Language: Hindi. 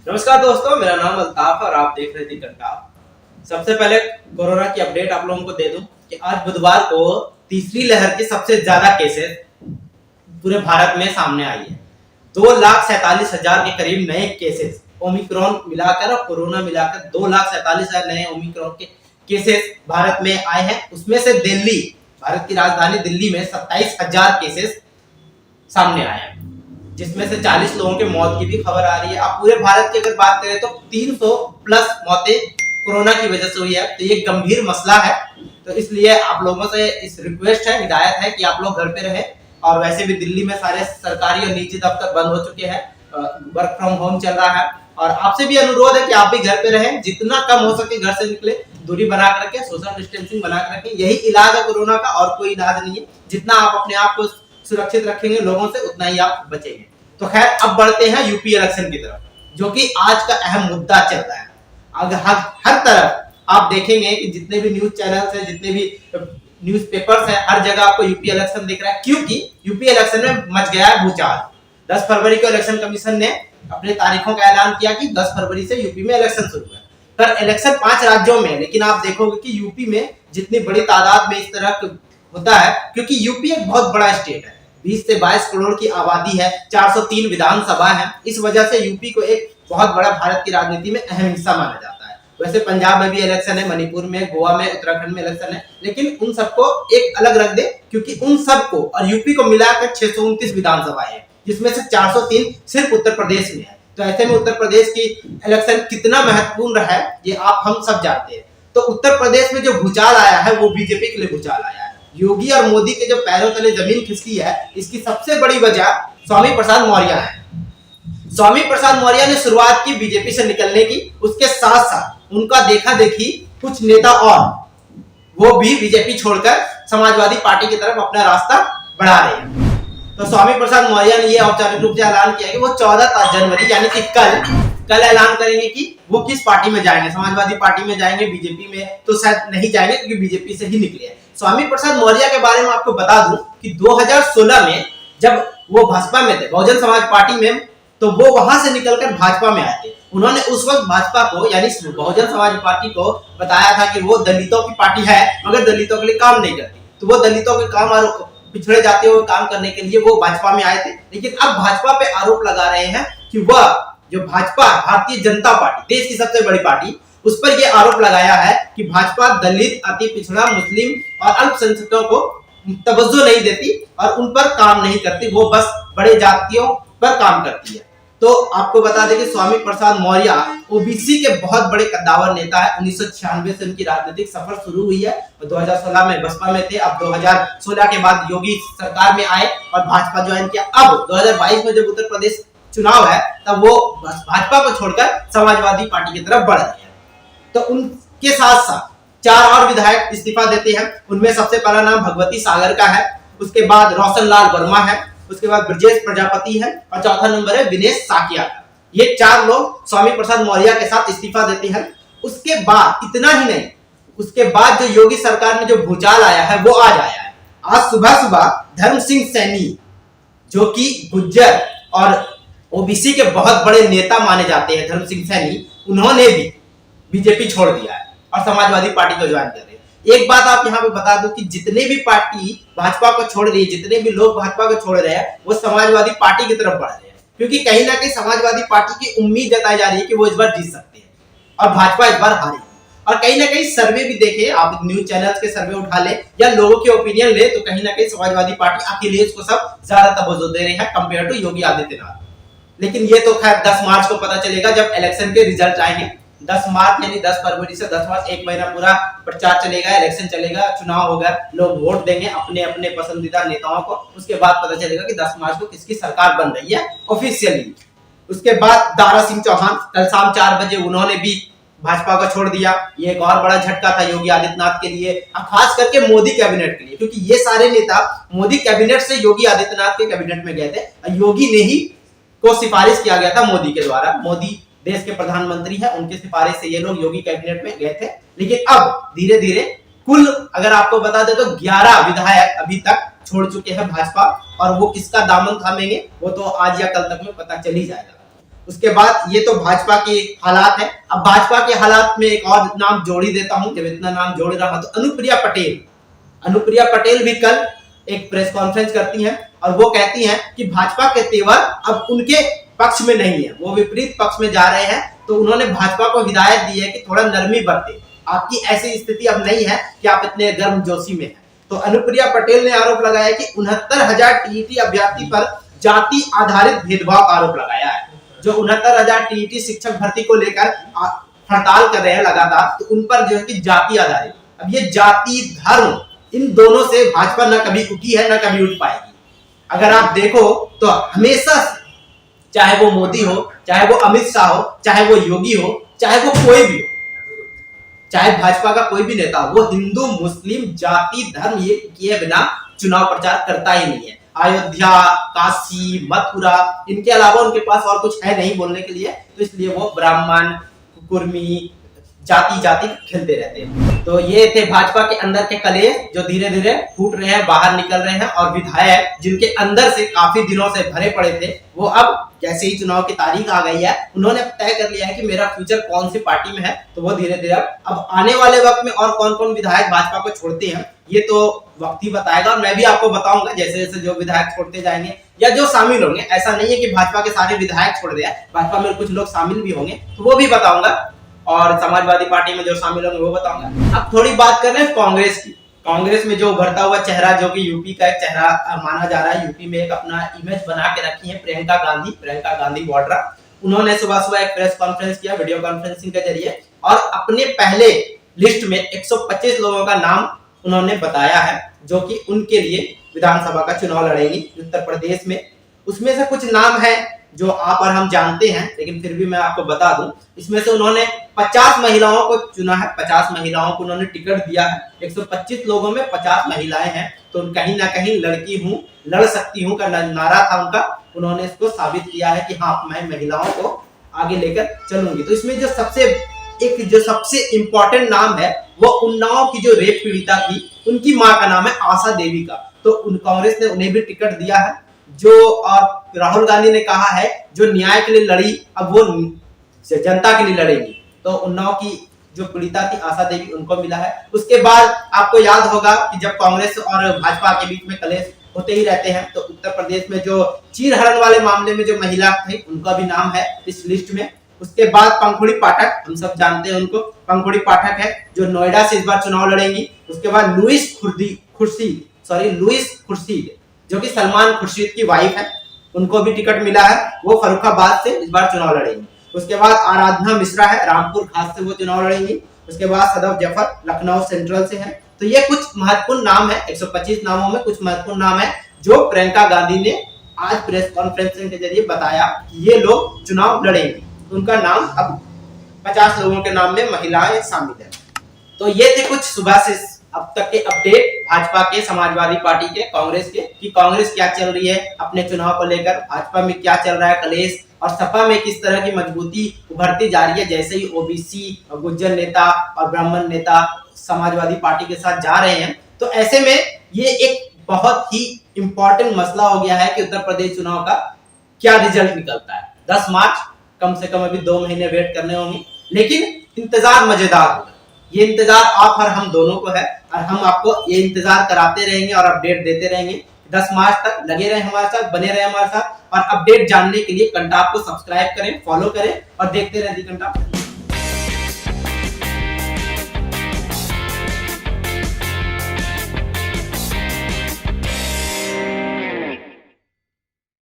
नमस्कार दोस्तों, मेरा नाम अल्ताफ और आप देख रहे थे कंटाप। सबसे पहले कोरोना की अपडेट आप लोगों को दे दूं कि आज बुधवार को तीसरी लहर के सबसे ज्यादा केसेस पूरे भारत में सामने आई है। 2,47,000 के करीब नए केसेस ओमिक्रॉन मिलाकर और कोरोना मिलाकर 2,47,000 नए ओमिक्रॉन के केसेस भारत में आए हैं। उसमें से दिल्ली, भारत की राजधानी दिल्ली में 27,000 केसेस सामने आए हैं, जिसमें से 40 लोगों के मौत की भी खबर आ रही है। अब पूरे भारत की अगर बात करें तो 300 प्लस मौतें कोरोना की वजह से हुई है। तो ये गंभीर मसला है। तो इसलिए आप लोगों से इस रिक्वेस्ट है, हिदायत है कि आप लोग घर पे रहें। और वैसे भी दिल्ली में सारे सरकारी और निजी दफ्तर बंद हो चुके हैं, वर्क फ्रॉम होम चल रहा है। और आपसे भी अनुरोध है कि आप भी घर पे रहें, जितना कम हो सके घर से निकले, दूरी बना कर रखें, सोशल डिस्टेंसिंग बना कर रखें। यही इलाज है कोरोना का, और कोई इलाज नहीं है। जितना आप अपने आप को सुरक्षित रखेंगे लोगों से, उतना ही आप बचेंगे। तो खैर, अब बढ़ते हैं यूपी इलेक्शन की तरफ, जो कि आज का अहम मुद्दा चल रहा है। हर तरफ आप देखेंगे कि जितने भी न्यूज चैनल्स हैं, जितने भी न्यूज़पेपर्स हैं, हर जगह आपको यूपी इलेक्शन दिख रहा है, क्योंकि यूपी इलेक्शन में मच गया है भूचाल। 10 फरवरी को इलेक्शन कमीशन ने अपने तारीखों का ऐलान किया कि 10 फरवरी से यूपी में इलेक्शन शुरू है। पर इलेक्शन 5 राज्यों में, लेकिन आप देखोगे कि यूपी में जितनी बड़ी तादाद में इस तरह होता है, क्योंकि यूपी एक बहुत बड़ा स्टेट है, 20 से 22 करोड़ की आबादी है, 403 विधानसभा है। इस वजह से यूपी को एक बहुत बड़ा भारत की राजनीति में अहम हिस्सा माना जाता है। वैसे पंजाब में भी इलेक्शन है, मणिपुर में, गोवा में, उत्तराखंड में इलेक्शन है, लेकिन उन सबको एक अलग रख दे, क्योंकि उन सबको और यूपी को मिलाकर 629 विधानसभाएं हैं, जिसमें से 403 सिर्फ उत्तर प्रदेश में है। तो ऐसे में उत्तर प्रदेश की इलेक्शन कितना महत्वपूर्ण है, ये हम सब जानते हैं। तो उत्तर प्रदेश में जो भूचाल आया है, वो बीजेपी के लिए भूचाल आया है। योगी और मोदी के जो पैरों तले जमीन खिसकी है, इसकी सबसे बड़ी वजह स्वामी प्रसाद मौर्य है। स्वामी प्रसाद मौर्य ने शुरुआत की बीजेपी से निकलने की, उसके साथ साथ उनका देखा देखी कुछ नेता और वो भी बीजेपी छोड़कर समाजवादी पार्टी की तरफ अपना रास्ता बढ़ा रहे हैं। तो स्वामी प्रसाद मौर्य ने यह औपचारिक रूप से ऐलान किया कि वो 14 जनवरी यानी कि कल ऐलान करेंगे कि वो किस पार्टी में जाएंगे। समाजवादी पार्टी में जाएंगे, बीजेपी में तो शायद नहीं जाएंगे, क्योंकि बीजेपी से ही निकले हैं। स्वामी प्रसाद मौर्य के बारे में आपको बता दूं कि 2016 में जब वो भाजपा में थे, बहुजन समाज पार्टी में, तो वो वहां से निकलकर भाजपा में आए थे। उन्होंने उस वक्त भाजपा को, यानी बहुजन समाज पार्टी को बताया था कि वो दलितों की पार्टी है, मगर दलितों के लिए काम नहीं करती। तो वो दलितों के काम और पिछड़े जाते हुए काम करने के लिए वो भाजपा में आए थे। लेकिन अब भाजपा पे आरोप लगा रहे हैं कि वह जो भाजपा, भारतीय जनता पार्टी, देश की सबसे बड़ी पार्टी, उस पर यह आरोप लगाया है कि भाजपा दलित, अति पिछड़ा, मुस्लिम और अल्पसंख्यकों को तवज्जो नहीं देती और उन पर काम नहीं करती, वो बस बड़े जातियों पर काम करती है। तो आपको बता दें कि स्वामी प्रसाद मौर्य ओबीसी के बहुत बड़े कद्दावर नेता है। 1996 से उनकी राजनीतिक सफर शुरू हुई है। 2016 में बसपा में थे, अब 2016 के बाद योगी सरकार में आए और भाजपा ज्वाइन किया। अब 2022 में जब उत्तर प्रदेश चुनाव है, तब वो भाजपा को छोड़कर समाजवादी पार्टी की तरफ बढ़ रहे हैं। तो उनके साथ साथ 4 और विधायक इस्तीफा देते हैं। उनमें सबसे पहला नाम भगवती सागर का है, उसके बाद रोशन लाल वर्मा है, उसके बाद ब्रजेश प्रजापति है, और चौथा नंबर है विनेश साकिया का। ये 4 लोग स्वामी प्रसाद मौर्य के साथ इस्तीफा देते हैं। उसके बाद इतना ही नहीं, उसके बाद जो योगी सरकार में जो भूचाल आया है, वो आज आया है। आज सुबह सुबह धर्म सिंह सैनी, जो कि गुज्जर और ओबीसी के बहुत बड़े नेता माने जाते हैं, धर्म सिंह सैनी, उन्होंने भी बीजेपी छोड़ दिया है और समाजवादी पार्टी को ज्वाइन कर रहे हैं। एक बात आप यहाँ पे बता दूं कि जितने भी पार्टी भाजपा को छोड़ रही है, जितने भी लोग भाजपा को छोड़ रहे हैं, वो समाजवादी पार्टी की तरफ बढ़ रहे हैं, क्योंकि कहीं ना कहीं समाजवादी पार्टी की उम्मीद जताई जा रही है कि वो इस बार जीत सकते हैं और भाजपा इस बार हारेगी। और कहीं ना कहीं सर्वे भी देखे आप, न्यूज चैनल्स के सर्वे उठा ले या लोगों के ओपिनियन ले, तो कहीं ना कहीं समाजवादी पार्टी अखिलेश को सब ज्यादा तवज्जो दे रहे हैं कंपेयर टू योगी आदित्यनाथ। लेकिन ये तो खैर 10 मार्च को पता चलेगा, जब इलेक्शन के रिजल्ट आएंगे। 10 मार्च यानी 10 फरवरी से 10 मार्च, 1 महीना पूरा प्रचार चलेगा, इलेक्शन चलेगा, चुनाव होगा, लोग वोट देंगे अपने अपने पसंदीदा नेताओं को। उसके बाद पता चलेगा कि 10 मार्च को किसकी सरकार बन रही है ऑफिशियली। उसके बाद दारा सिंह चौहान कल शाम 4 बजे उन्होंने भी भाजपा को छोड़ दिया। ये एक और बड़ा झटका था योगी आदित्यनाथ के लिए, खास करके मोदी कैबिनेट के लिए, क्योंकि ये सारे नेता मोदी कैबिनेट से योगी आदित्यनाथ के कैबिनेट में गए थे। योगी ने ही को सिफारिश किया गया था मोदी के द्वारा, मोदी देश के प्रधानमंत्री हैं, उनकी सिफारिश से ये लोग योगी कैबिनेट में गए थे। लेकिन अब धीरे धीरे कुल अगर आपको बता दें तो 11 विधायक अभी तक छोड़ चुके हैं भाजपा, और वो किसका दामन थामेंगे वो तो आज या कल तक में पता चल ही जाएगा। उसके बाद ये तो भाजपा के हालात है। अब भाजपा के हालात में एक और नाम जोड़ी देता हूं, जब इतना नाम जोड़ रहा तो अनुप्रिया पटेल। अनुप्रिया पटेल भी कल एक प्रेस कॉन्फ्रेंस करती हैं और वो कहती हैं कि भाजपा के तेवर अब उनके पक्ष में नहीं है, वो विपरीत पक्ष में जा रहे हैं। तो उन्होंने भाजपा को हिदायत दी है कि थोड़ा नरमी बरते, आपकी ऐसी स्थिति अब नहीं है कि आप इतने गर्मजोशी में हैं। तो अनुप्रिया पटेल ने आरोप लगाया कि 69,000 टीईटी अभ्यर्थी पर जाति आधारित भेदभाव का आरोप लगाया है। जो 69,000 टीईटी शिक्षक भर्ती को लेकर हड़ताल कर रहे हैं लगातार, तो उन पर जो है कि जाति आधारित, अब ये जाति धर्म इन दोनों से भाजपा न कभी उठी है न कभी उठ पाएगी। अगर आप देखो तो हमेशा, चाहे वो मोदी हो, चाहे वो अमित शाह हो, चाहे वो योगी हो, चाहे वो कोई भी हो, चाहे भाजपा का कोई भी नेता हो, वो हिंदू मुस्लिम जाति धर्म ये किए बिना चुनाव प्रचार करता ही नहीं है। अयोध्या, काशी, मथुरा, इनके अलावा उनके पास और कुछ है नहीं बोलने के लिए, तो इसलिए वो ब्राह्मण, कुर्मी, जाति जाति खेलते रहते हैं। तो ये थे भाजपा के अंदर के कलेश जो धीरे धीरे फूट रहे हैं, बाहर निकल रहे हैं, और विधायक जिनके अंदर से काफी दिनों से भरे पड़े थे, वो अब जैसे ही चुनाव की तारीख आ गई है, उन्होंने तय कर लिया है कि मेरा फ्यूचर कौन सी पार्टी में है। तो वो धीरे धीरे अब आने वाले वक्त में और कौन कौन विधायक भाजपा को छोड़ते हैं ये तो वक्त ही बताएगा, और मैं भी आपको बताऊंगा जैसे जैसे जो विधायक छोड़ते जाएंगे या जो शामिल होंगे। ऐसा नहीं है कि भाजपा के सारे विधायक छोड़ दिया, भाजपा में कुछ लोग शामिल भी होंगे, तो वो भी बताऊंगा, और समाजवादी पार्टी में जो शामिल होंगे वो बताऊंगा। अब थोड़ी बात कर रहे हैं कांग्रेस की। कांग्रेस में जो उभरता हुआ चेहरा, जो कि यूपी का एक चेहरा माना जा रहा है, यूपी में एक अपना इमेज बना के रखी है प्रियंका गांधी वाड्रा। उन्होंने सुबह सुबह एक प्रेस कॉन्फ्रेंस किया वीडियो कॉन्फ्रेंसिंग के जरिए, और अपने पहले लिस्ट में 125 लोगों का नाम उन्होंने बताया है जो कि उनके लिए विधानसभा का चुनाव लड़ेंगी उत्तर प्रदेश में। उसमें से कुछ नाम है जो आप और हम जानते हैं, लेकिन फिर भी मैं आपको बता दूं। इसमें से उन्होंने 50 महिलाओं को चुना है, 50 महिलाओं को उन्होंने टिकट दिया है। 125 लोगों में 50 महिलाएं हैं, तो कहीं ना कहीं लड़की हूं, लड़ सकती हूं का नारा था उनका। उन्होंने इसको साबित किया है कि हाँ, मैं महिलाओं को आगे लेकर चलूंगी। तो इसमें जो सबसे इंपॉर्टेंट नाम है वो उन्नाव की जो रेप पीड़िता थी, उनकी माँ का नाम है आशा देवी का। तो कांग्रेस ने उन्हें भी टिकट दिया है। जो और राहुल गांधी ने कहा है जो न्याय के लिए लड़ी, अब वो जनता के लिए लड़ेंगी। तो उन्नाव की जो पीड़िता थी आशा देवी, उनको मिला है। उसके बाद आपको याद होगा कि जब कांग्रेस और भाजपा के बीच में कलेश होते ही रहते हैं, तो उत्तर प्रदेश में जो चीरहरण वाले मामले में जो महिला थी, उनका भी नाम है इस लिस्ट में। उसके बाद पंखुड़ी पाठक, हम सब जानते हैं उनको, पंखुड़ी पाठक है जो नोएडा से इस बार चुनाव लड़ेंगी। उसके बाद लुइस खुर्शीद जो कि सलमान खुर्शीद की वाइफ है, उनको भी टिकट मिला है, वो फर्रुखाबाद से इस बार चुनाव लड़ेंगी। उसके बाद आराधना मिश्रा है, रामपुर खास से वो चुनाव लड़ेंगी। उसके बाद सदफ जफर लखनऊ सेंट्रल से है। तो ये कुछ महत्वपूर्ण नाम है, 125 नामों में कुछ महत्वपूर्ण नाम है जो प्रियंका गांधी ने आज प्रेस कॉन्फ्रेंसिंग के जरिए बताया कि ये लोग चुनाव लड़ेंगे। उनका नाम अब 50 लोगों के नाम में महिलाएं शामिल है। तो ये थे कुछ सुबह से अब तक के अपडेट भाजपा के, समाजवादी पार्टी के, कांग्रेस के, कि कांग्रेस क्या चल रही है अपने चुनाव को लेकर, भाजपा में क्या चल रहा है कलेश, और सपा में किस तरह की मजबूती उभरती जा रही है। जैसे ही ओबीसी, गुज्जर नेता और ब्राह्मण नेता समाजवादी पार्टी के साथ जा रहे हैं, तो ऐसे में ये एक बहुत ही इंपॉर्टेंट मसला हो गया है कि उत्तर प्रदेश चुनाव का क्या रिजल्ट निकलता है। 10 मार्च, कम से कम अभी 2 महीने वेट करने होंगे, लेकिन इंतजार मजेदार होगा। ये इंतजार आप और हम दोनों को है, और हम आपको ये इंतजार कराते रहेंगे और अपडेट देते रहेंगे। 10 मार्च तक लगे रहे हमारे साथ, बने रहे हमारे साथ, और अपडेट जानने के लिए कंटाप को सब्सक्राइब करें, फॉलो करें और देखते रहें दी कंटाप।